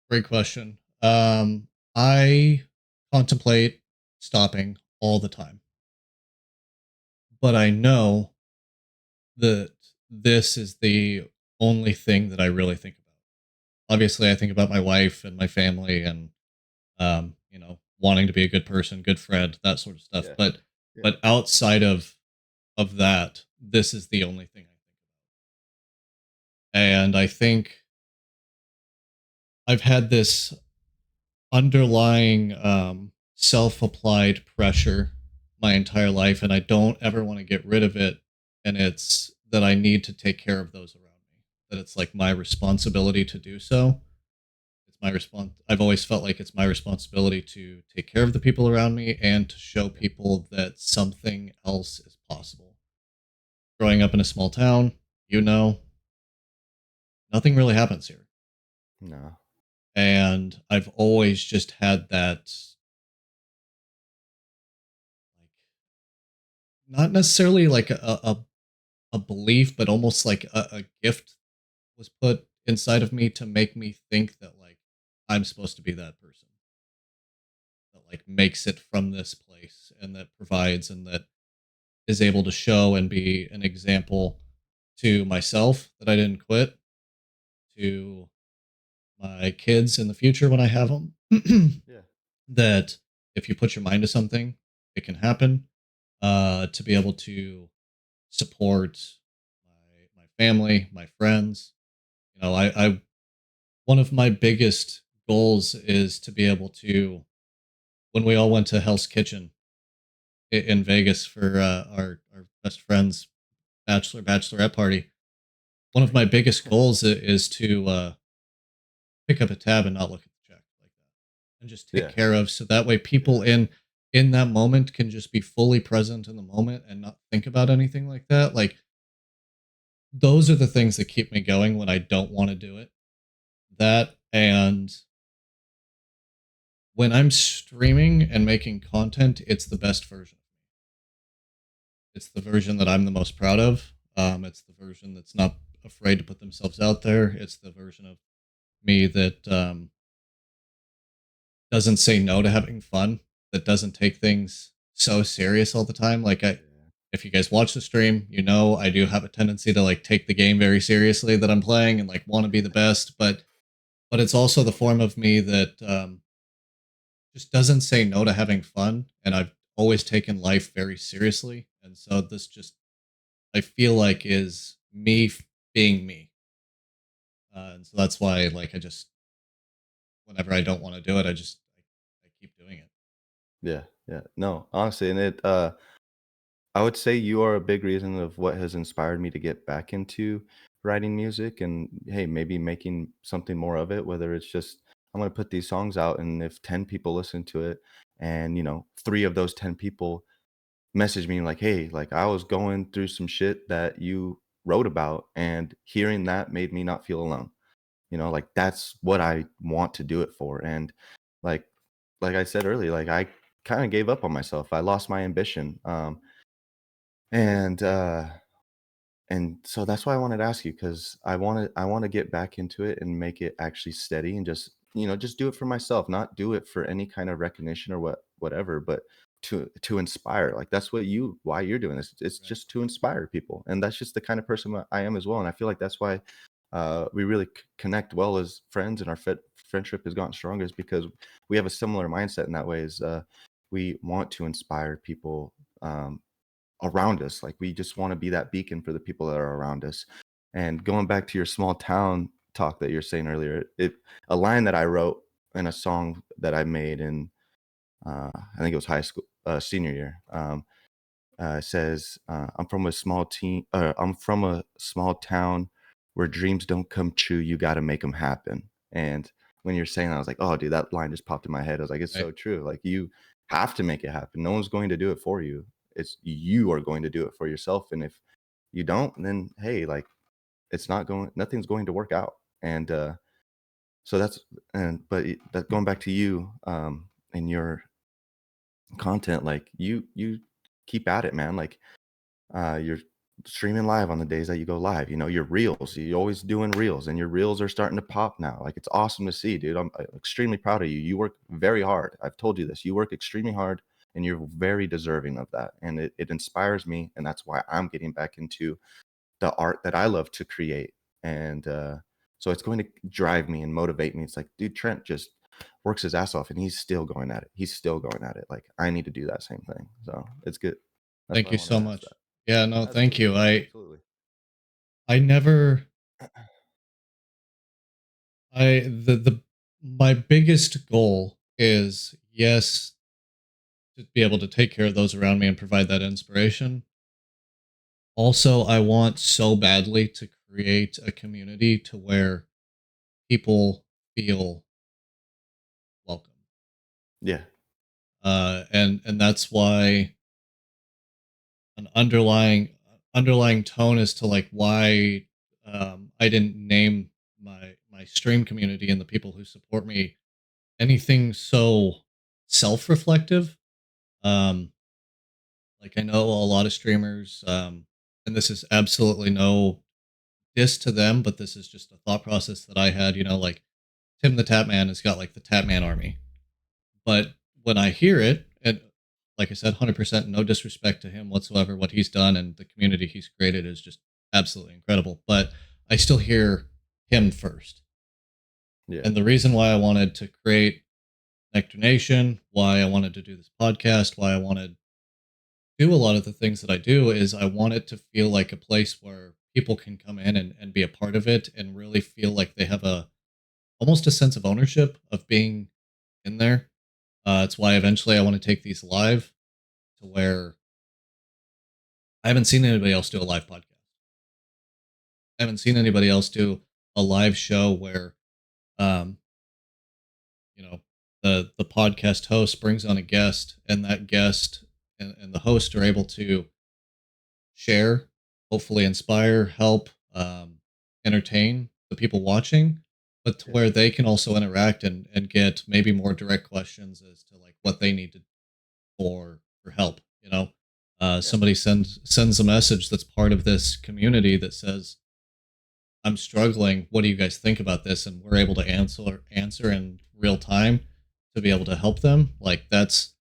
Great question. I contemplate stopping all the time, but I know that this is the only thing that I really think about. Obviously, I think about my wife and my family and wanting to be a good person, good friend, that sort of stuff. Yeah. Yeah. But outside of that, this is the only thing I think about. And I think I've had this underlying self-applied pressure my entire life, and I don't ever want to get rid of it. And it's that I need to take care of those around me. That it's like my responsibility to do so. It's my response. I've always felt like it's my responsibility to take care of the people around me and to show people that something else is possible. Growing up in a small town, nothing really happens here. No. And I've always just had that, like, not necessarily like a belief, but almost like a gift was put inside of me to make me think that like I'm supposed to be that person that like makes it from this place and that provides and that is able to show and be an example to myself that I didn't quit, to my kids in the future when I have them, Yeah. that if you put your mind to something, it can happen. To be able to support my family, my friends. I one of my biggest goals is to be able to, when we all went to Hell's Kitchen in Vegas for our best friends bachelorette party. One of my biggest goals is to pick up a tab and not look at the check like that, and just take Yeah. care of, so that way people Yeah. in that moment can just be fully present in the moment and not think about anything like that. Like those are the things that keep me going when I don't want to do it. That, and when I'm streaming and making content, it's the best version. It's the version that I'm the most proud of. It's the version that's not afraid to put themselves out there. It's the version of me that doesn't say no to having fun, that doesn't take things so serious all the time. Like Yeah. if you guys watch the stream, you know I do have a tendency to like take the game very seriously that I'm playing and like want to be the best, but it's also the form of me that just doesn't say no to having fun, and I've always taken life very seriously, and so this just, I feel like, is me being me, and so that's why like I just, whenever I don't want to do it, I keep doing it. Yeah. Yeah. No, honestly, and I would say you are a big reason of what has inspired me to get back into writing music and hey, maybe making something more of it, whether it's just I'm gonna put these songs out and if 10 people listen to it and three of those 10 people message me like, hey, like I was going through some shit that you wrote about and hearing that made me not feel alone. Like that's what I want to do it for. And like like I said earlier, like I kind of gave up on myself. I lost my ambition. And so that's why I wanted to ask you because I want to get back into it and make it actually steady and just just do it for myself, not do it for any kind of recognition or whatever, but to inspire. Like that's why you're doing this. It's Right. just to inspire people, and that's just the kind of person I am as well. And I feel like that's why we really connect well as friends, and our friendship has gotten stronger is because we have a similar mindset in that way. Is we want to inspire people. Around us. Like we just want to be that beacon for the people that are around us. And going back to your small town talk that you're saying earlier, it a line that I wrote in a song that I made in I think it was high school senior year. Says, I'm from a small town where dreams don't come true. You got to make them happen." And when you're saying that, I was like, "Oh, dude, that line just popped in my head." I was like, "It's Right. so true. Like you have to make it happen. No one's going to do it for you. It's you are going to do it for yourself. And if you don't, then hey, like nothing's going to work out." And so that's and but that going back to you and your content, like you keep at it, man. Like you're streaming live on the days that you go live. Your reels. You're always doing reels, and your reels are starting to pop now. Like it's awesome to see, dude. I'm extremely proud of you. You work very hard. I've told you this. You work extremely hard, and you're very deserving of that. And it inspires me, and that's why I'm getting back into the art that I love to create. And so it's going to drive me and motivate me. It's like, dude, Trent just works his ass off, and he's still going at it. He's still going at it. Like I need to do that same thing. So it's good. That's why Thank I you wanted so to ask much. that. Yeah, no, thank Absolutely, you. absolutely. I never I the my biggest goal is, yes, to be able to take care of those around me and provide that inspiration. Also, I want so badly to create a community to where people feel welcome. Yeah, And that's why an underlying tone as to like why I didn't name my stream community and the people who support me anything so self-reflective. Um, like I know a lot of streamers, and this is absolutely no diss to them, but this is just a thought process that I had. Like Tim the Tapman has got like the Tapman army, but when I hear it, and like I said, 100% no disrespect to him whatsoever, what he's done and the community he's created is just absolutely incredible. But I still hear him first. Yeah. And the reason why I wanted to create Nectar Nation, why I wanted to do this podcast, why I wanted to do a lot of the things that I do is I want it to feel like a place where people can come in and be a part of it and really feel like they have a almost a sense of ownership of being in there. It's why eventually I want to take these live to where I haven't seen anybody else do a live podcast. I haven't seen anybody else do a live show where um, you know, the podcast host brings on a guest and that guest and the host are able to share, hopefully inspire, help, entertain the people watching, but to Yeah. where they can also interact and get maybe more direct questions as to like what they need to for help. Yeah. Somebody sends a message that's part of this community that says, "I'm struggling. What do you guys think about this?" And we're able to answer in real time to be able to help them. Like that's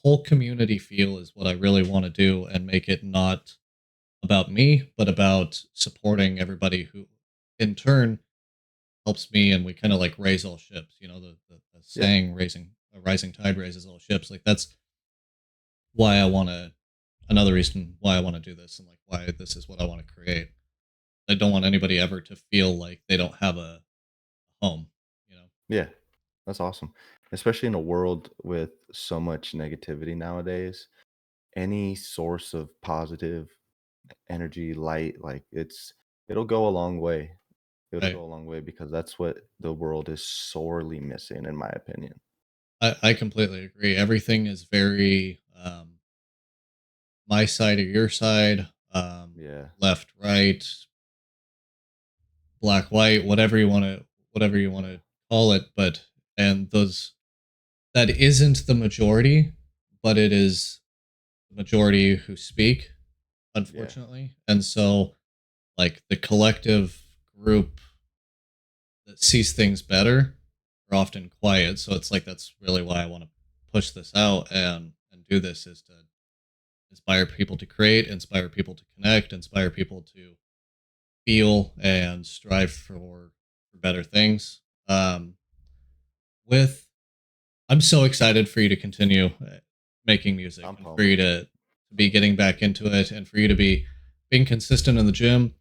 whole community feel is what I really want to do and make it not about me, but about supporting everybody who in turn helps me and we kind of like raise all ships. The Yeah. saying raising a rising tide raises all ships. Like that's why I want to another reason why I want to do this and like why this is what I want to create. I don't want anybody ever to feel like they don't have a home, you know. Yeah. That's awesome. Especially in a world with so much negativity nowadays, any source of positive energy, light, like it'll go a long way. It'll Right. go a long way because that's what the world is sorely missing, in my opinion. I completely agree. Everything is very my side or your side, Yeah. left, right, black, white, whatever you want Yeah. to call it. But and those that isn't the majority, but it is the majority who speak, Yeah. unfortunately. And so, like the collective group that sees things better are often quiet. So it's like that's really why I want to push this out and do this is to inspire people to create, inspire people to connect, inspire people to feel and strive for better things. With I'm so excited for you to continue making music I'm and for you pumped. to be getting back into it and for you to be being consistent in the gym.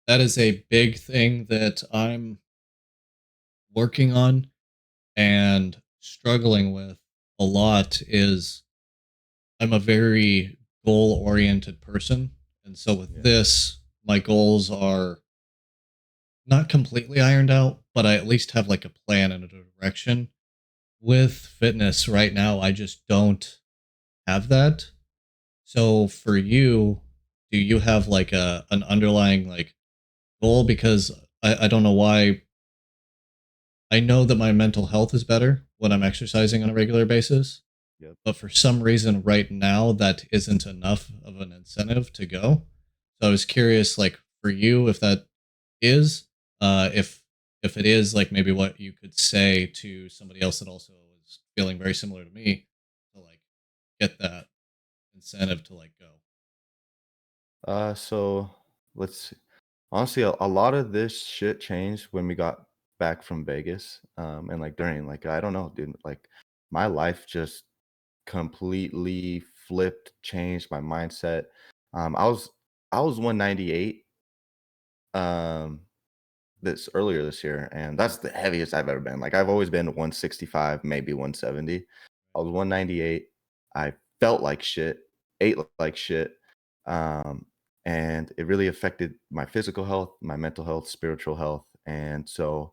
That is a big thing that I'm working on and struggling with a lot is I'm a very goal oriented person. And so with Yeah. this, my goals are not completely ironed out, but I at least have like a plan and a direction. With fitness right now, I just don't have that. So for you, do you have like a an underlying like goal? Because I don't know why I know that my mental health is better when I'm exercising on a regular basis, Yep. but for some reason right now that isn't enough of an incentive to go. So I was curious, like for you, if that is, if it is, like maybe what you could say to somebody else that also is feeling very similar to me to like get that incentive to like go. So let's see. Honestly, a lot of this shit changed when we got back from Vegas. And like during, like, I don't know, dude, like my life just completely flipped, changed my mindset. I was 198 um this earlier this year, and that's the heaviest I've ever been. Like I've always been 165, maybe 170. I was 198. I felt like shit, ate like shit. Um, and it really affected my physical health, my mental health, spiritual health. And so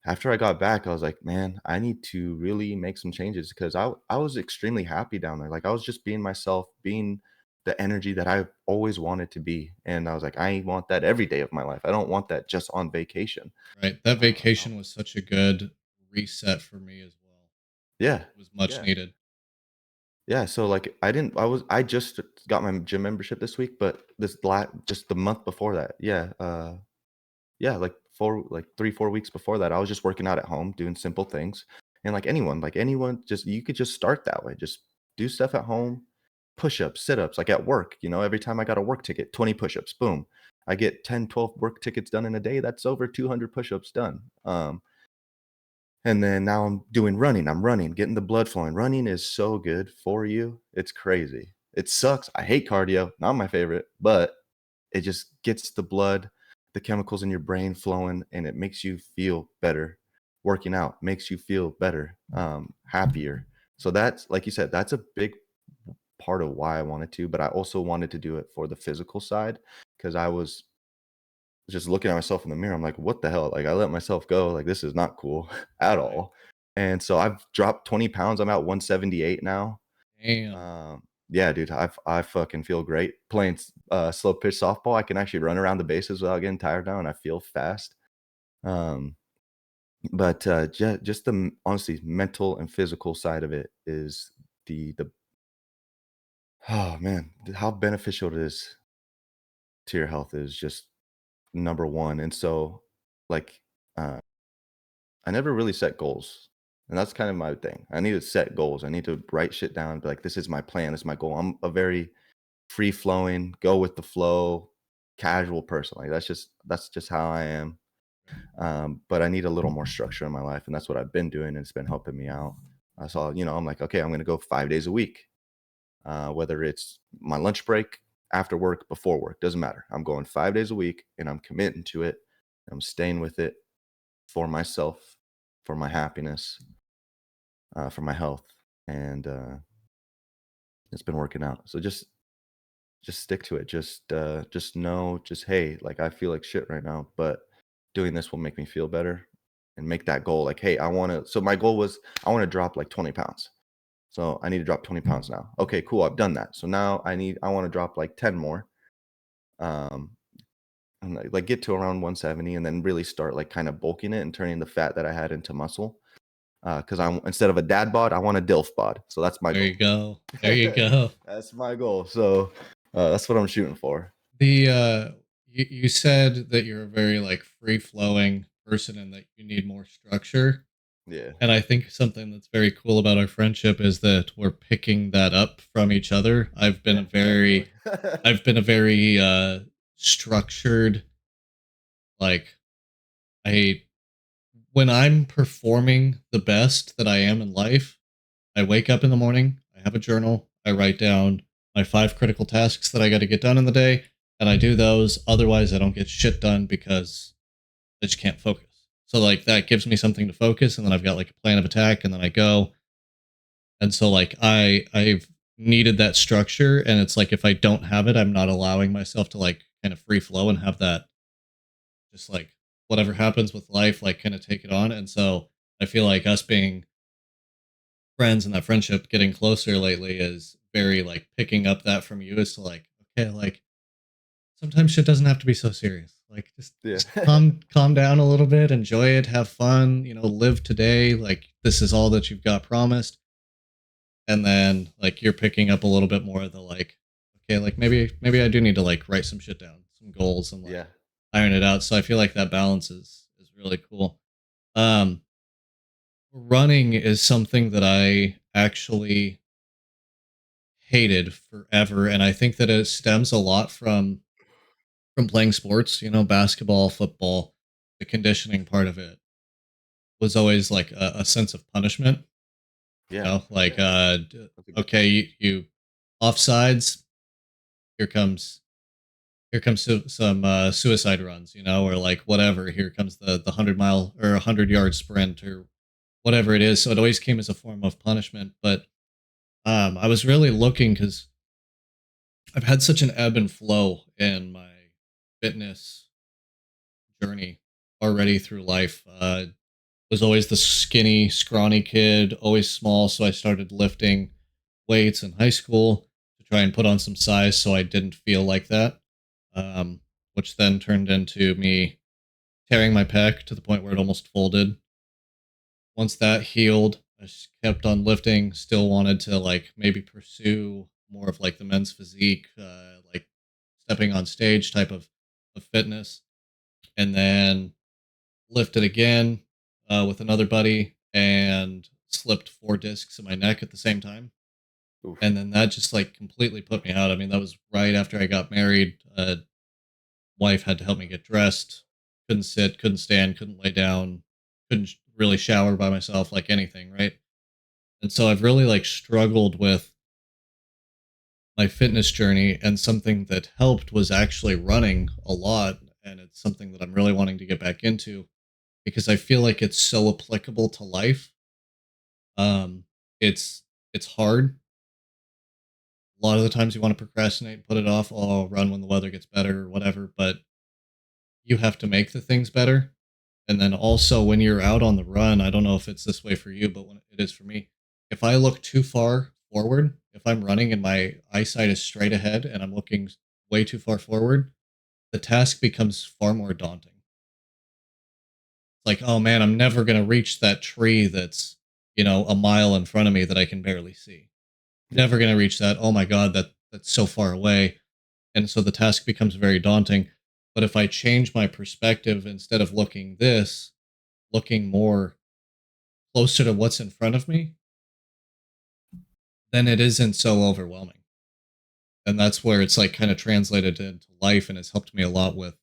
after I got back, I was like, man, I need to really make some changes because I was extremely happy down there. Like I was just being myself, being the energy that I've always wanted to be. And I was like, I want that every day of my life. I don't want that just on vacation. Right. That I vacation was such a good reset for me as well. Yeah. It was much Yeah. needed. Yeah. So like I just got my gym membership this week, but just the month before that. Yeah, like 3, 4 weeks before that, I was just working out at home, doing simple things. And like anyone, just you could just start that way. Just do stuff at home, push-ups, sit-ups, like at work, every time I got a work ticket, 20 push-ups, boom. I get 10, 12 work tickets done in a day, that's over 200 push-ups done. And then now I'm doing running. I'm running, getting the blood flowing. Running is so good for you. It's crazy. It sucks. I hate cardio, not my favorite, but it just gets the blood, the chemicals in your brain flowing, and it makes you feel better. Working out makes you feel better, happier. So that's like you said, that's a big part of why I wanted to, but I also wanted to do it for the physical side because I was just looking at myself in the mirror. I'm like, what the hell? Like, I let myself go. Like, this is not cool at Right. all. And so I've dropped 20 pounds. I'm at 178 now. Damn. Yeah, dude, I fucking feel great playing slow pitch softball. I can actually run around the bases without getting tired now, and I feel fast. Um, but just the honestly mental and physical side of it is the oh man, how beneficial it is to your health is just number one. And so, like, uh, I never really set goals, and that's kind of my thing. I need to set goals. I need to write shit down. Be like, this is my plan. This is my goal. I'm a very free flowing, go with the flow, casual person. Like that's just how I am. But I need a little more structure in my life, and that's what I've been doing, and it's been helping me out. So I'm like, okay, I'm going to go 5 days a week, whether it's my lunch break, after work, before work, doesn't matter. I'm going 5 days a week, and I'm committing to it. I'm staying with it for myself, for my happiness, for my health, and it's been working out. So just stick to it. Just know, just hey, like I feel like shit right now, but doing this will make me feel better and make that goal. Like, hey, I want to. So my goal was I want to drop like 20 pounds. So I need to drop 20 pounds now. Okay, cool. I've done that. So now I want to drop like 10 more. Um, and like get to around 170 and then really start like kind of bulking it and turning the fat that I had into muscle. Because I instead of a dad bod, I want a DILF bod. So that's my There you goal. go. There you go. That's my goal. So that's what I'm shooting for. The you said that you're a very like free flowing person and that you need more structure. Yeah. And I think something that's very cool about our friendship is that we're picking that up from each other. Yeah, definitely. I've been a very structured, like, I when I'm performing the best that I am in life, I wake up in the morning, I have a journal, I write down my 5 critical tasks that I got to get done in the day, and I do those. Otherwise, I don't get shit done because I just can't focus. So like that gives me something to focus, and then I've got like a plan of attack, and then I go. And so like I've needed that structure, and it's like if I don't have it, I'm not allowing myself to like kind of free flow and have that just like whatever happens with life, like kind of take it on. And so I feel like us being friends and that friendship getting closer lately is very like picking up that from you is to like, okay, like sometimes shit doesn't have to be so serious. Like Yeah. just calm down a little bit, enjoy it, have fun, live today. Like this is all that you've got promised. And then like you're picking up a little bit more of the like, okay, like maybe I do need to like write some shit down, some goals and like Yeah. iron it out. So I feel like that balance is really cool. Um Running is something that I actually hated forever, and I think that it stems a lot from playing sports, basketball, football. The conditioning part of it was always like a sense of punishment, Yeah. like Yeah. That's a good okay, you offsides, here comes some suicide runs, or like whatever, here comes the 100 mile or 100 yard sprint or whatever it is. So it always came as a form of punishment. But I was really looking because I've had such an ebb and flow in my fitness journey already through life. Was always the skinny, scrawny kid, always small. So I started lifting weights in high school to try and put on some size so I didn't feel like that. Which then turned into me tearing my pec to the point where it almost folded. Once that healed, I just kept on lifting, still wanted to like maybe pursue more of like the men's physique, like stepping on stage type of fitness. And then lifted again with another buddy and slipped 4 discs in my neck at the same time. oof. And then that just like completely put me out. I mean, that was right after I got married. Wife had to help me get dressed. Couldn't sit, couldn't stand, couldn't lay down, couldn't really shower by myself, like anything, right? And so I've really like struggled with my fitness journey, and something that helped was actually running a lot, and it's something that I'm really wanting to get back into because I feel like it's so applicable to life. Um, it's hard. A lot of the times you want to procrastinate and put it off. Oh, I'll run when the weather gets better or whatever. But you have to make the things better. And then also when you're out on the run, I don't know if it's this way for you, but when it is for me, if I look too far forward, if I'm running and my eyesight is straight ahead and I'm looking way too far forward, the task becomes far more daunting. It's like, oh man, I'm never going to reach that tree that's, a mile in front of me that I can barely see. Yeah. Never going to reach that. Oh my God, that's so far away. And so the task becomes very daunting. But if I change my perspective, instead of looking more closer to what's in front of me, then it isn't so overwhelming. And that's where it's like kind of translated into life, and it's helped me a lot with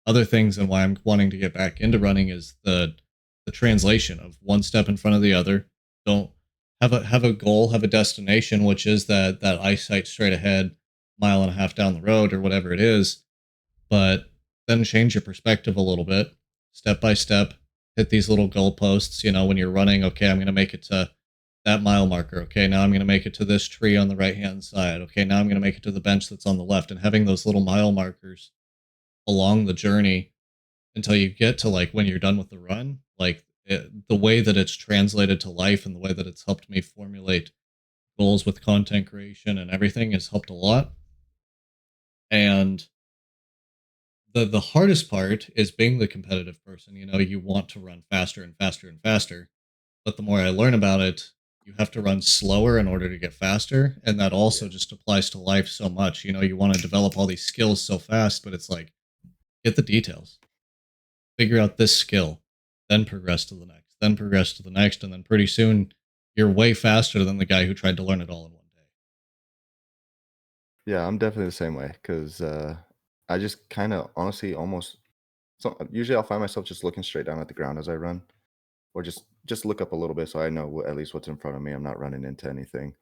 other things. And why I'm wanting to get back into running is the translation of one step in front of the other. Don't have a goal, have a destination, which is that eyesight straight ahead, mile and a half down the road or whatever it is, but then change your perspective a little bit, step by step, hit these little goalposts. When you're running, okay, I'm going to make it to that mile marker. Okay, now I'm going to make it to this tree on the right hand side. Okay, now I'm going to make it to the bench that's on the left. And having those little mile markers along the journey until you get to like when you're done with the run, like the way that it's translated to life and the way that it's helped me formulate goals with content creation and everything has helped a lot. And the hardest part is being the competitive person. You want to run faster and faster and faster, but the more I learn about it, you have to run slower in order to get faster, and that Yeah. also just applies to life so much. You want to develop all these skills so fast, but it's like get the details, figure out this skill, then progress to the next, then progress to the next, and then pretty soon you're way faster than the guy who tried to learn it all in one day. Yeah, I'm definitely the same way because I just kind of honestly almost so usually I'll find myself just looking straight down at the ground as I run, or just look up a little bit so I know at least what's in front of me. I'm not running into anything.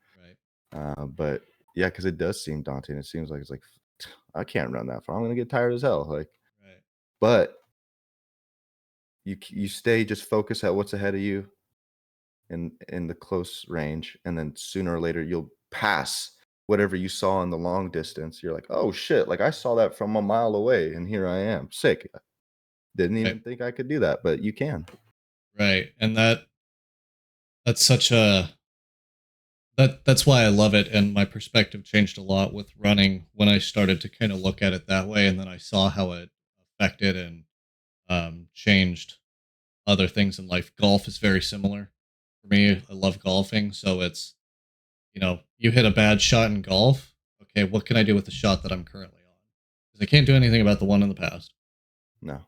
Right, But yeah, because it does seem daunting. It seems like it's like I can't run that far. I'm gonna get tired as hell. Like, right, but you stay just focus at what's ahead of you in the close range, and then sooner or later you'll pass whatever you saw in the long distance. You're like, oh shit, like I saw that from a mile away, and here I am. Sick. Didn't right, even think I could do that, but you can. right. And that's such a that's why I love it, and my perspective changed a lot with running when I started to kind of look at it that way, and then I saw how it affected and changed other things in life. Golf is very similar for me. I love golfing, so it's you hit a bad shot in golf. Okay, what can I do with the shot that I'm currently on? Because I can't do anything about the one in the past. No.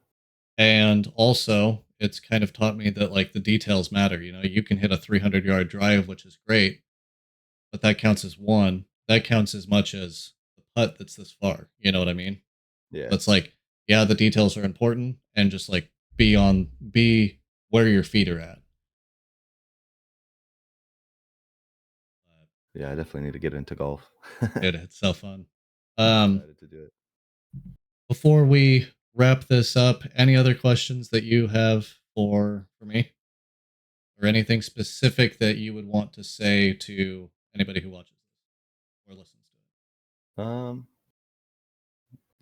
And also, it's kind of taught me that like the details matter. You can hit a 300-yard drive, which is great, but that counts as one. That counts as much as the putt that's this far. You know what I mean? So Yeah. it's like, yeah, the details are important, and just like be where your feet are at. Uh, Yeah, I definitely need to get into golf. it's so fun. I'm Um, excited to do it. Before we wrap this up, any other questions that you have for me, or anything specific that you would want to say to anybody who watches this or listens to Um,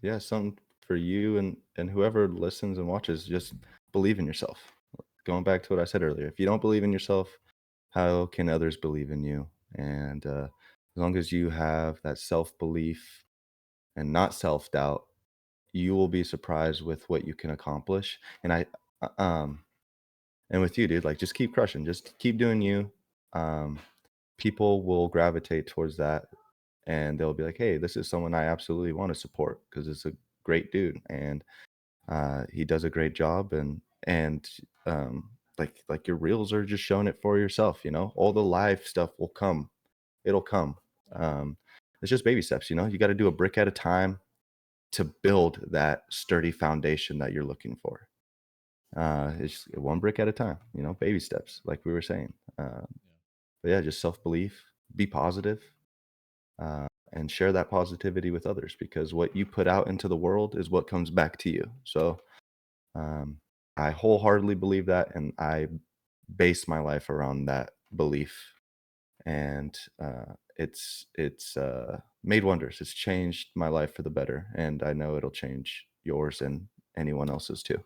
yeah, something for you and whoever listens and watches, just believe in yourself. Going back to what I said earlier, if you don't believe in yourself, how can others believe in you? And as long as you have that self belief and not self doubt, you will be surprised with what you can accomplish. And and with you, dude, like just keep crushing, just keep doing you. Um, People will gravitate towards that, and they'll be like, "Hey, this is someone I absolutely want to support because it's a great dude, and he does a great job." And like your reels are just showing it for yourself. All the live stuff will come. It'll come. it. Um, it's just baby steps. You got to do a brick at a time to build that sturdy foundation that you're looking for. It's just one brick at a time, you know, baby steps, like we were saying. But yeah, just self belief, be positive, and share that positivity with others because what you put out into the world is what comes back to you. So um, I wholeheartedly believe that, and I base my life around that belief. And it's made wonders. It's changed my life for the better, and I know it'll change yours and anyone else's too.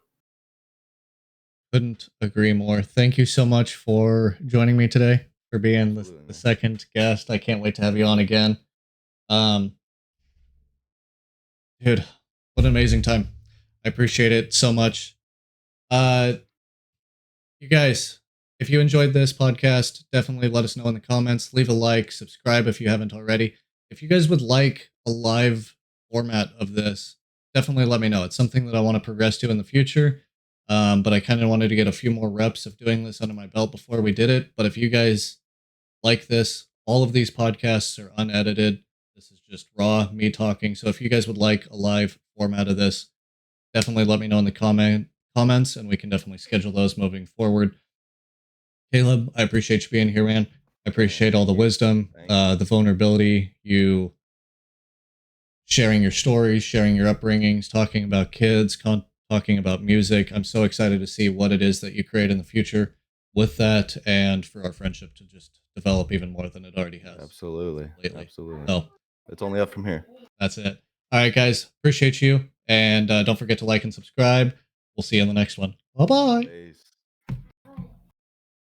Couldn't agree more. Thank you so much for joining me today, for being Absolutely, the man. second guest. I can't wait to have you on again. Um, Dude, what an amazing time. I appreciate it so much. Uh, you guys, if you enjoyed this podcast, definitely let us know in the comments. Leave a like, subscribe if you haven't already. If you guys would like a live format of this, definitely let me know. It's something that I want to progress to in the future. But I kind of wanted to get a few more reps of doing this under my belt before we did it. But if you guys like this, all of these podcasts are unedited. This is just raw me talking. So if you guys would like a live format of this, definitely let me know in the comments, and we can definitely schedule those moving forward. Caleb, I appreciate you being here, man. I Man, appreciate all thank the you. wisdom, Thank you. the vulnerability, you sharing your stories, sharing your upbringings, talking about kids, talking about music. I'm so excited to see what it is that you create in the future with that, and for our friendship to just develop even more than it already has Absolutely. lately. Absolutely. So It's only up from here. that's it. All right, guys. Appreciate you. And don't forget to like and subscribe. We'll see you in the next one. Bye bye. Peace.